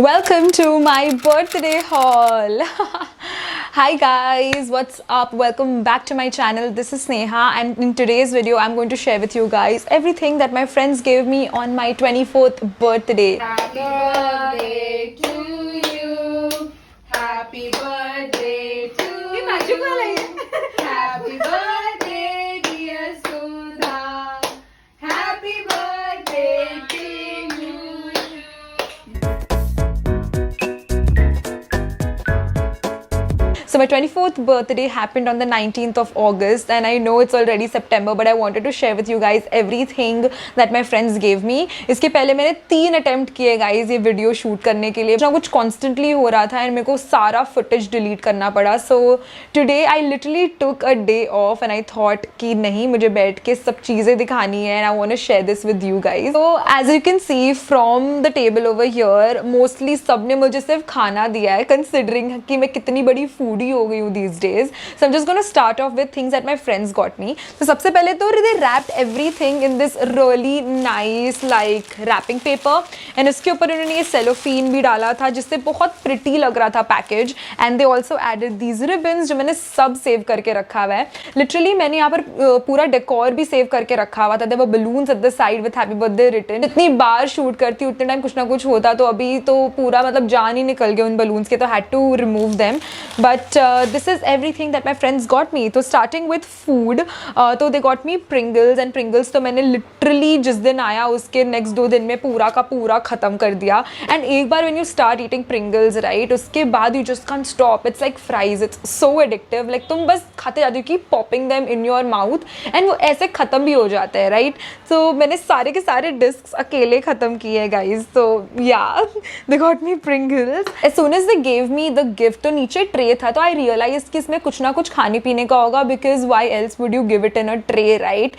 Welcome to my birthday haul. Hi guys, what's up? Welcome back to my channel. This is Sneha, and in today's video I'm going to share with you guys everything that my friends gave me on my 24th birthday. Happy birthday to you. Happy birthday to you. Happy birthday, dear Sudha. Happy birthday to you. So my 24th birthday happened on the 19th of August, and I know it's already September, but I wanted to share with you guys everything that my friends gave me. इसके पहले मैंने 3 attempt किए guys ये video shoot करने के लिए, कुछ constantly हो रहा था एंड मेरे को सारा फुटेज डिलीट करना पड़ा. So today I literally took a day off and I thought कि नहीं, मुझे बैठ के सब चीज़ें दिखानी है and I want to share this with you guys. So as you can see from the table over here, mostly सब ने मुझे सिर्फ खाना दिया है, कंसिडरिंग कि मैं कितनी बड़ी फूडी हो गई हूँ these days. So I'm just going to start off with things that my friends got me. So सबसे पहले तो they wrapped everything in this really nice like wrapping paper, and उसके ऊपर उन्होंने ये cellophane भी डाला था जिससे बहुत pretty लग रहा था package. And they also added these ribbons जो मैंने सब सेव करके रखा हुआ है. Literally मैंने यहाँ पर पूरा डेकोर भी सेव करके रखा हुआ था. There were balloons at the side with happy birthday written. जितनी बार शूट करती उतने टाइम कुछ ना कुछ होता, तो अभी तो पूरा मतलब जान ही निकल गया उन बलून्स के, तो had to remove them. But this is everything that my friends got me. तो starting with food, तो they got me Pringles, and Pringles तो मैंने literally जिस दिन आया उसके next 2 दिन में पूरा का पूरा ख़त्म कर दिया. And एक बार when you start eating Pringles, right, उसके बाद you just can't stop. It's like fries. It's so addictive. Like तुम बस खाते जाते हो, keep popping them in your mouth, and वो ऐसे ख़त्म भी हो जाते हैं, right? So मैंने सारे के सारे discs अकेले ख़त्म किए guys. So yeah, they got me Pringles. As soon as they gave me the gift, तो नीचे ट्रे था, तो आई रियलाइज कि इसमें कुछ ना कुछ खाने पीने का होगा, because why else would you give it in a tray, right?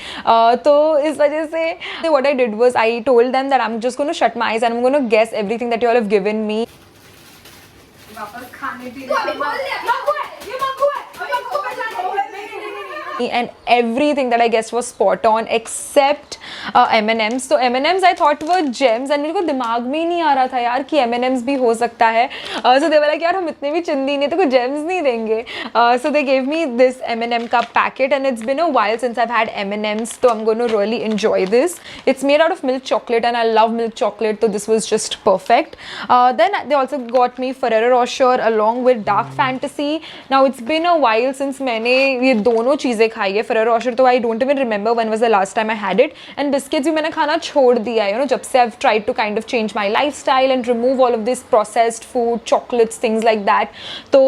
तो इस वजह से what I did was I told them that I am just gonna shut my eyes and I am gonna guess everything that you all have given me. वापस खाने And everything that I guessed was spot on except M&Ms. तो M&Ms I thought were gems, and मेरे को दिमाग में ही नहीं आ रहा था यार कि M&Ms भी हो सकता है. So they were like यार हम इतने भी चिंदी नहीं तो कोई gems नहीं देंगे. So they gave me this M&M का packet, and it's been a while since I've had M&Ms, so I'm going to really enjoy this. It's made out of milk chocolate and I love milk chocolate, so this was just perfect. Then they also got me Ferrero Rocher along with Dark Fantasy. Now it's been a while since मैंने ये दोनों चीज़ें खाई है. Ferrero Rocher तो I don't even remember when was the last time I had it, and biscuits भी मैंने खाना छोड़ दिया है, जब से I've tried to kind of change my lifestyle and remove all of this processed food, chocolates, things like that. तो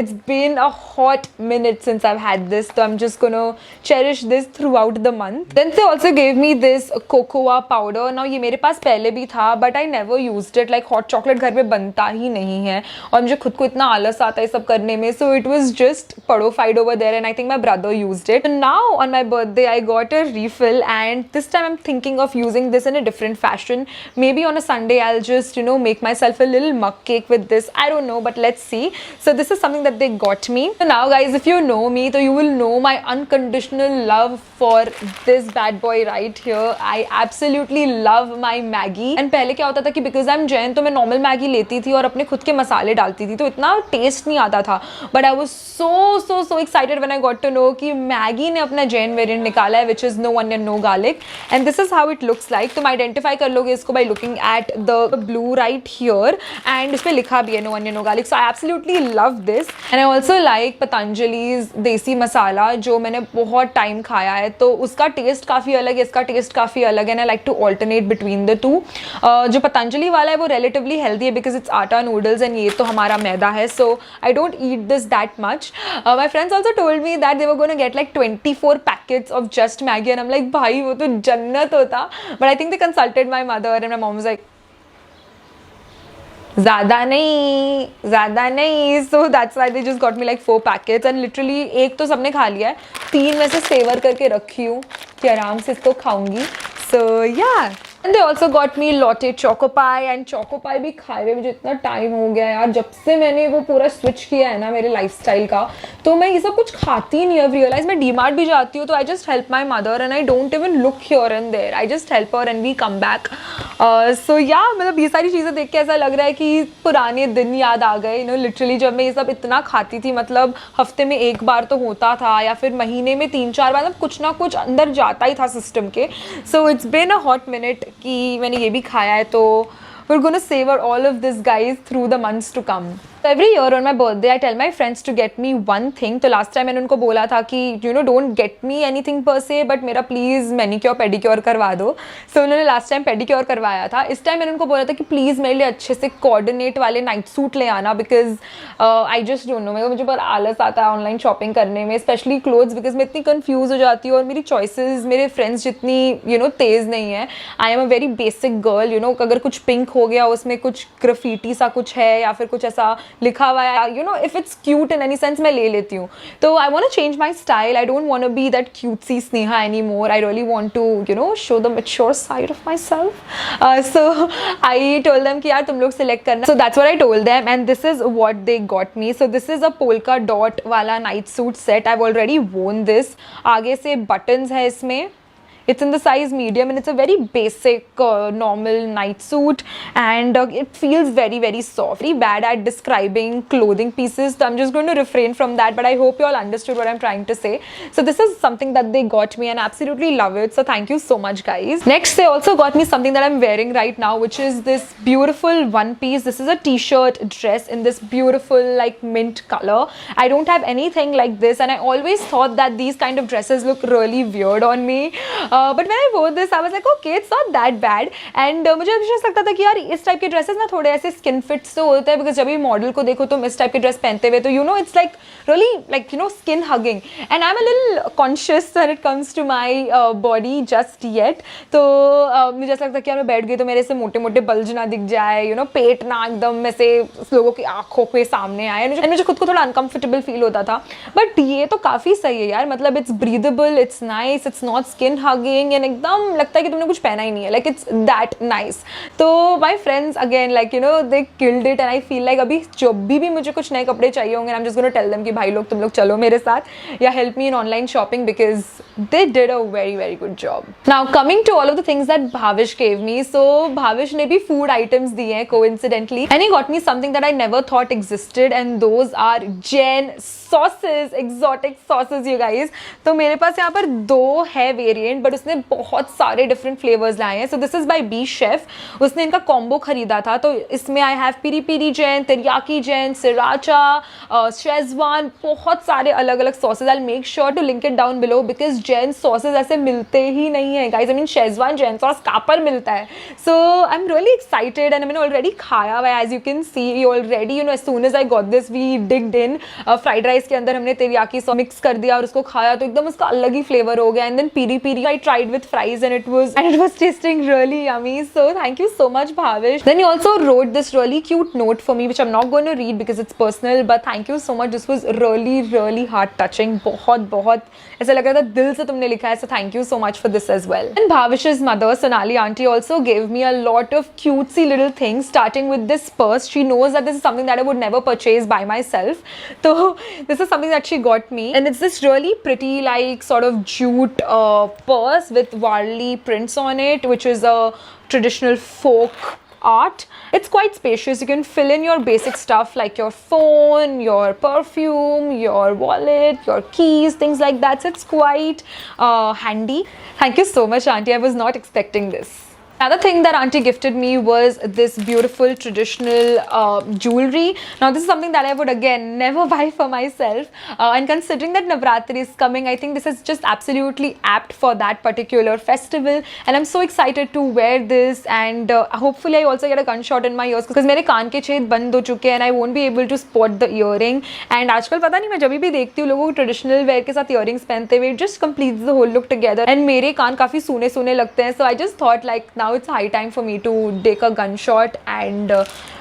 it's been a hot minute since I've had this, so I'm just gonna cherish this throughout the month. Then they also gave me this cocoa powder. Now ये मेरे पास पहले भी था, but I never used it. Like hot chocolate घर पे बनता ही नहीं है और मुझे खुद को इतना आलस आता है सब करने में, so it was just podified over there, and I think my brother used it. And now on my birthday I got a refill, and this time I'm thinking of using this in a different fashion. Maybe on a Sunday I'll just make myself a little mug cake with this. I don't know, but let's see. So this is something that they got me. So now guys, if you know me, so you will know my unconditional love for this bad boy right here. I absolutely love my Maggi. And पहले क्या होता था कि because I'm Jain तो मैं normal Maggi लेती थी और अपने खुद के मसाले डालती थी, तो इतना टेस्ट नहीं आता था. But I was so excited when I got to know कि मैगी ने अपना जैन वेरिएंट निकाला है, which is no onion no garlic, and this is how it looks like. तुम आइडेंटिफाई कर लोगे इसको by looking at the blue right here, and इस पे लिखा भी है no onion no garlic. So I absolutely love this, and I also like Patanjali's देसी मसाला जो मैंने बहुत टाइम खाया है, तो उसका टेस्ट काफ़ी अलग है, इसका टेस्ट काफ़ी अलग है, and I like to alternate between the two. जो पतंजलि वाला है वो relatively healthy है because it's आटा नूडल्स, and ये तो हमारा मैदा है, so I don't eat this that much. My friends also told me that they were going to get like 24 packets of just Maggi, and I'm like भाई वो तो जन्नत होता. But I think they consulted my mother, and my mom was like ज़्यादा नहीं, so that's why they just got me like 4 packets, and literally एक तो सबने खा लिया है, 3 में से सेवर करके रखी हूँ कि आराम से इसको खाऊंगी. So yeah. And they also got me Lotte Choco Pie, and Choco Pie भी खाए हुए मुझे इतना टाइम हो गया यार, जब से मैंने वो पूरा स्विच किया है ना मेरे लाइफस्टाइल का, तो मैं ये सब कुछ खाती नहीं। अब रियलाइज मैं डीमार्ट भी जाती हूँ तो I just help my mother and I don't even look here and there, I just help her and we come back. So yeah मतलब ये सारी चीज़ें देख के ऐसा लग रहा है कि पुराने दिन याद आ गए, लिटरली जब मैं ये सब इतना खाती थी, मतलब हफ्ते में एक बार तो होता था या फिर महीने में 3-4 बार, मतलब कुछ ना कुछ अंदर जाता ही था सिस्टम के। So it's been a hot minute कि मैंने ये भी खाया है, तो we're gonna savor all of this guys through the months to come. So every year on my birthday I tell my friends to get me one thing. तो last time मैंने उनको बोला था कि don't get me anything per se, but मेरा please manicure pedicure करवा दो। So उन्होंने last time pedicure करवाया था। इस time मैंने उनको बोला था कि please मेरे लिए अच्छे से coordinate वाले नाइट सूट ले आना, because I just don't know, मुझे बहुत आलस आता है ऑनलाइन शॉपिंग करने में, स्पेशली क्लोथ्स, बिकॉज मैं इतनी कन्फ्यूज हो जाती हूँ और मेरी चॉइसेस मेरे फ्रेंड्स जितनी तेज़ नहीं है। आई am a very basic girl, अगर कुछ पिंक हो गया उसमें कुछ ग्राफिटी सा कुछ है या फिर कुछ ऐसा लिखा हुआ है, if it's cute in any sense मैं ले लेती हूँ। तो I want to change my style, I don't want to be that cutesy Sneha any more, I really want to show the mature side of myself. So I told them कि यार तुम लोग select करना, so that's what I told them and this is what they got me. So this is a polka dot वाला night suit set, I have already वोन this. आगे से buttons है इसमें, it's in the size medium and it's a very basic normal night suit, and it feels very very soft. Very bad at describing clothing pieces, so I'm just going to refrain from that, but I hope you all understood what I'm trying to say. So this is something that they got me and I absolutely love it, so thank you so much guys. Next they also got me something that I'm wearing right now, which is this beautiful one piece. This is a t-shirt dress in this beautiful like mint color. I don't have anything like this and I always thought that these kind of dresses look really weird on me. But when I wore this, I was like, okay, it's not that bad. And मुझे हमेशा लगता था कि यार इस type के dresses ना थोड़े ऐसे स्किन फिट्स तो होते हैं, बिकॉज जब भी मॉडल को देखो तुम इस टाइप के ड्रेस पहनते हुए तो it's like really like skin hugging, and I am a little conscious when it comes to my body just yet. तो मुझे ऐसा लगता है कि यार मैं बैठ गई तो मेरे से मोटे मोटे बल्ज ना दिख जाए, पेट ना एकदम ऐसे लोगों की आंखों के सामने आए, एंड मुझे खुद को थोड़ा अनकंफर्टेबल फील होता था। बट ये तो काफ़ी सही है यार, मतलब it's breathable, it's nice, it's not skin hugging, and एकदम लगता है कि तुमने कुछ पहना ही नहीं है, लाइक इट्स दैट नाइस। तो my friends again like they killed it, and I feel like अभी जब भी मुझे कुछ नए कपड़े चाहिए होंगे, I am just gonna tell them कि भाई लोग तुम लोग चलो मेरे साथ या help me in online shopping, because they did a very very good job. Now coming to all of the things that Bhavish gave me, so Bhavish ने भी फूड आइटम्स दिए हैं coincidentally, and he got me something that I never thought existed, and those are Jain sauces, exotic sauces you guys. तो मेरे पास यहाँ पर 2 है variant, but उसने बहुत सारे डिफरेंट फ्लेवर्स लाए हैं। So this is by B chef, उसने इनका कॉम्बो खरीदा था, तो इसमें I have piri piri Jain, teriyaki Jain, sriracha, schezwan, बहुत सारे अलग अलग sauces. I make sure to link it down below, because Jain sauces ऐसे मिलते ही नहीं है guys, I mean schezwan Jain sauce कहाँ पर मिलता है। So I am really excited, and मैंने ऑलरेडी खाया हुआ है, as you can see already, as soon as I got this we digged in fried rice के अंदर हमने तेरियाकी सॉस मिक्स कर दिया और उसको खाया, तो एकदम उसका अलग ही फ्लेवर हो गया। And then peri peri I tried with fries and it was tasting really yummy, so thank you so much Bhavish. Then he also wrote this really cute note for me, which I'm not going to read because it's personal, but thank you so much, this was really really heart touching, बहुत ऐसा लग रहा था दिल से तुमने लिखा है, so thank you so much for this as well. And Bhavish's mother Sonali auntie also gave me a lot of cutesy little things, starting with this purse. She knows that this is something that I would never purchase by myself, so this is something that she got me, and it's this really pretty like sort of jute purse with Warli prints on it, which is a traditional folk art. It's quite spacious, you can fill in your basic stuff like your phone, your perfume, your wallet, your keys, things like that, so it's quite handy. Thank you so much auntie, I was not expecting this. Another thing that auntie gifted me was this beautiful traditional jewelry. Now this is something that I would again never buy for myself, and considering that Navratri is coming, I think this is just absolutely apt for that particular festival, and I'm so excited to wear this, and hopefully I also get a gunshot in my ears, because मेरे कान के छेद बंद हो चुके हैं and I won't be able to spot the earring, and आजकल पता नहीं मैं जब भी देखती हूँ लोगों को ट्रेडिशनल वेयर के साथ earrings पहनते हुए, it just completes the whole look together, and मेरे कान काफ़ी सूने सूने लगते हैं, so I just thought like now it's high time for me to take a gunshot and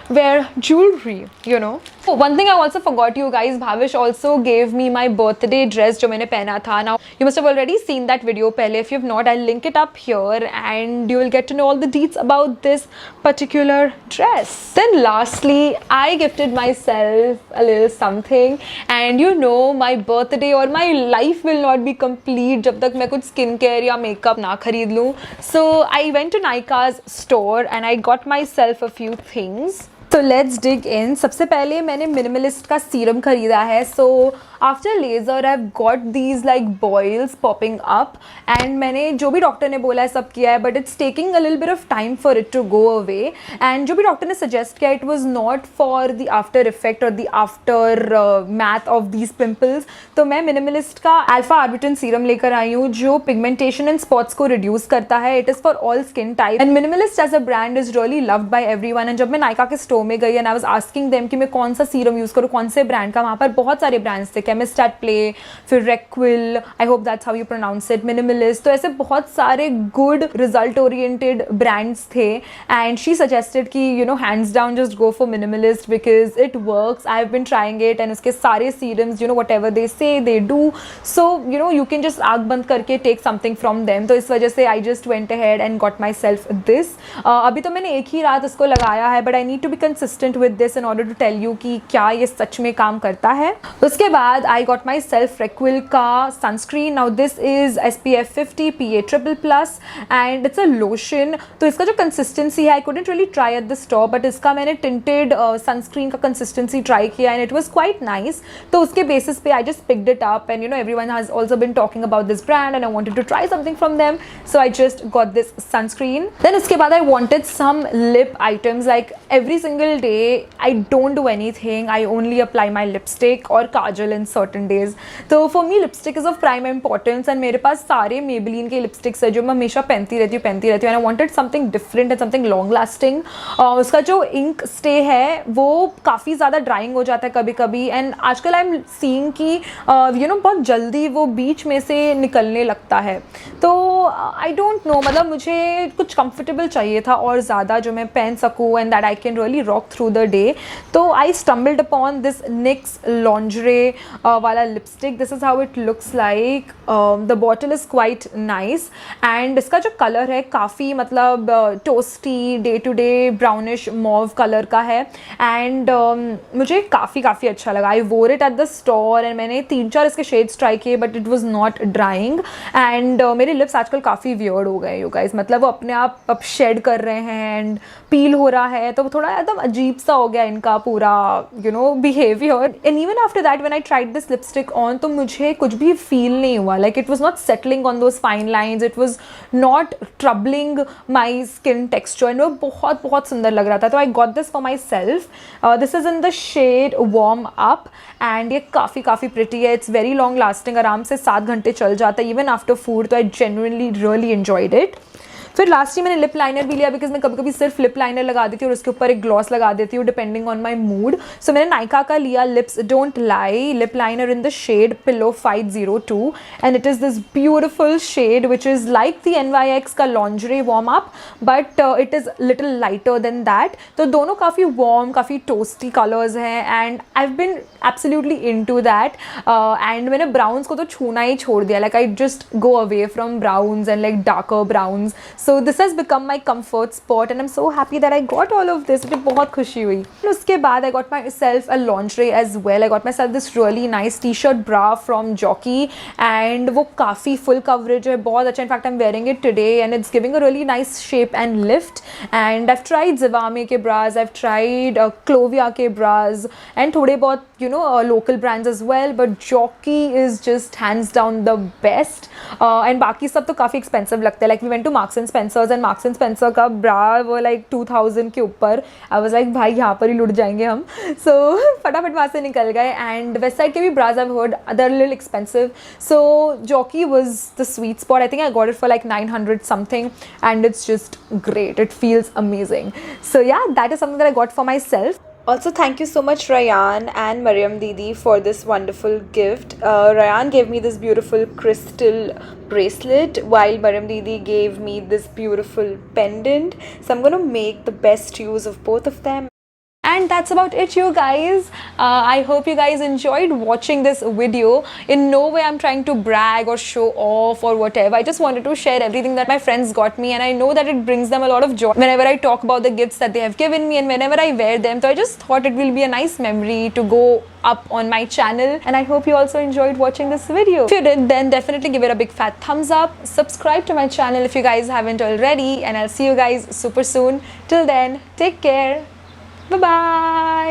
wear jewelry, you know. Oh, one thing I also forgot you guys, Bhavish also gave me my birthday dress जो मैंने पहना था. Now you must have already seen that video पहले. If you have not, I'll link it up here and you will get to know all the deets about this particular dress. Then lastly, I gifted myself a little something, and you know my birthday or my life will not be complete जब तक मैं कुछ skincare या makeup ना खरीद लूँ. So I went to Nykaa's store and I got myself a few things. तो let's dig in. सबसे पहले मैंने मिनिमलिस्ट का सीरम खरीदा है. So after laser I have got these like boils popping up, and मैंने जो भी डॉक्टर ने बोला है सब किया है, but it's taking a little bit of time for it to go away. And जो भी डॉक्टर ने सजेस्ट किया, it was not for the after effect और the aftermath of these pimples. तो मैं मिनिमलिस्ट का अल्फा आर्बिटन सीरम लेकर आई हूँ जो पिगमेंटेशन एंड स्पॉट्स को रिड्यूस करता है. It is for all skin type, and Minimalist as a brand is really loved by everyone. And जब मैं नायका के स्टोर में गई and I was asking them कि मैं कौन सा सीरम यूज़ करूँ, कौन से ब्रांड का, वहाँ पर बहुत सारे ब्रांड्स थे. केमिस्ट एट प्ले, फिर Reequil, I hope that's how you pronounce it, minimalist. तो ऐसे बहुत सारे गुड रिजल्ट ओरिएंटेड ब्रांड्स थे. एंड शी सजेस्टेड कि you know hands down just go for minimalist because it works. I have been trying it and उसके सारे serums, you know whatever they say they do. So you know you can just आग बंद करके take something from them. तो इस वजह से I just went ahead and got myself this. अभी तो मैंने एक ही रात इसको लगाया है, but I need to be consistent with this in order to tell you कि क्या ये सच में काम करता है. उसके बाद I got myself Reequil का sunscreen. Now this is SPF 50 PA+++ and it's a lotion. तो इसका जो कंसिस्टेंसी है, I couldn't really try at the store, but इसका मैंने टिंटेड सनस्क्रीन का कंसिस्टेंसी ट्राई किया and it was quite nice. तो उसके बेसिस पे I just picked it up, and you know everyone has also been talking about this brand and I wanted to try something from them, so I just got this sunscreen. Then उसके बाद I wanted some lip items. Like every single day I don't do anything. I only apply my lipstick or kajal in certain days. तो for me lipstick is of prime importance, and मेरे पास सारे Maybelline के lipsticks है जो मैं हमेशा पहनती रहती हूँ. And I wanted something different and something long lasting. उसका जो ink stay है वो काफ़ी ज़्यादा drying हो जाता है कभी कभी, and आजकल I'm seeing कि you know बहुत जल्दी वो बीच में से निकलने लगता है. तो I don't know, मतलब मुझे कुछ comfortable चाहिए था और ज़्यादा जो मैं पहन सकूँ and that I can really rock through the day. तो I stumbled upon this NYX lingerie वाला lipstick. This is how it looks like. The bottle is quite nice and इसका जो कलर है काफ़ी मतलब toasty day to day brownish mauve colour का है. And मुझे काफ़ी अच्छा लगा. I wore it at the store and मैंने 3-4 इसके शेड्स ट्राई किए, but it was not drying. And मेरे लिप्स आजकल काफ़ी वियर्ड हो गए यू गाइस. मतलब वो अपने आप अब शेड कर रहे हैं एंड पील हो रहा है, तो थोड़ा एकदम अजीब सा हो गया इनका पूरा you know behaviour. And even after that when I tried this lipstick on, तो मुझे कुछ भी फील नहीं हुआ. Like it was not settling on those fine lines, it was not troubling my skin texture, and वो बहुत सुंदर लग रहा था. तो I got this for myself. This is in the shade warm up and ये काफ़ी pretty है. इट्स वेरी लॉन्ग लास्टिंग, आराम से 7 घंटे चल जाता है इवन आफ्टर फूड. तो I genuinely really enjoyed it. फिर लास्ट ही मैंने लिप लाइनर भी लिया, बिकॉज मैं कभी कभी सिर्फ लिप लाइनर लगा देती हूँ और उसके ऊपर एक ग्लॉस लगा देती हूँ depending on my mood. So मैंने नायका का लिया lips don't lie lip liner in the shade pillow 502 and it is this beautiful shade which is like the NYX का lingerie warm up, but it is little lighter than that. तो दोनों काफ़ी warm, काफ़ी toasty colours हैं and I have been absolutely into that. And मैंने browns को तो छूना ही छोड़ दिया. Like I just go away from browns and like darker browns. So this has become my comfort spot and I'm so happy that I got all of this. मुझे बहुत खुशी हुई. उसके बाद I got myself a lingerie as well. I got myself this really nice t-shirt bra from Jockey and वो काफ़ी full coverage है, बहुत अच्छा. In fact I'm wearing it today and it's giving a really nice shape and lift. And I've tried Zivame के bras, I've tried Clovia के bras and थोड़े बहुत you know local brands as well, but Jockey is just hands down the best. And बाकी सब तो काफ़ी expensive लगते हैं. Like we went to Marks and Spencer's and Marks and Spencer का bra वो like 2000 के ऊपर. I was like भाई यहाँ पर ही लुट जाएंगे हम. So फटाफट वहाँ से निकल गए. And West Side के भी bras I've heard they're a little expensive. So Jockey was the sweet spot. I think I got it for like 900 something and it's just great. It feels amazing. So yeah, that is something that I got for myself. Also, thank you so much Rayan and Mariam Didi for this wonderful gift. Rayan gave me this beautiful crystal bracelet while Mariam Didi gave me this beautiful pendant. So I'm going to make the best use of both of them. And that's about it, you guys. I hope you guys enjoyed watching this video. In no way I'm trying to brag or show off or whatever. I just wanted to share everything that my friends got me, and I know that it brings them a lot of joy whenever I talk about the gifts that they have given me and whenever I wear them. So I just thought it will be a nice memory to go up on my channel, and I hope you also enjoyed watching this video. If you did, then definitely give it a big fat thumbs up. Subscribe to my channel if you guys haven't already, and I'll see you guys super soon. Till then, take care. Bye bye.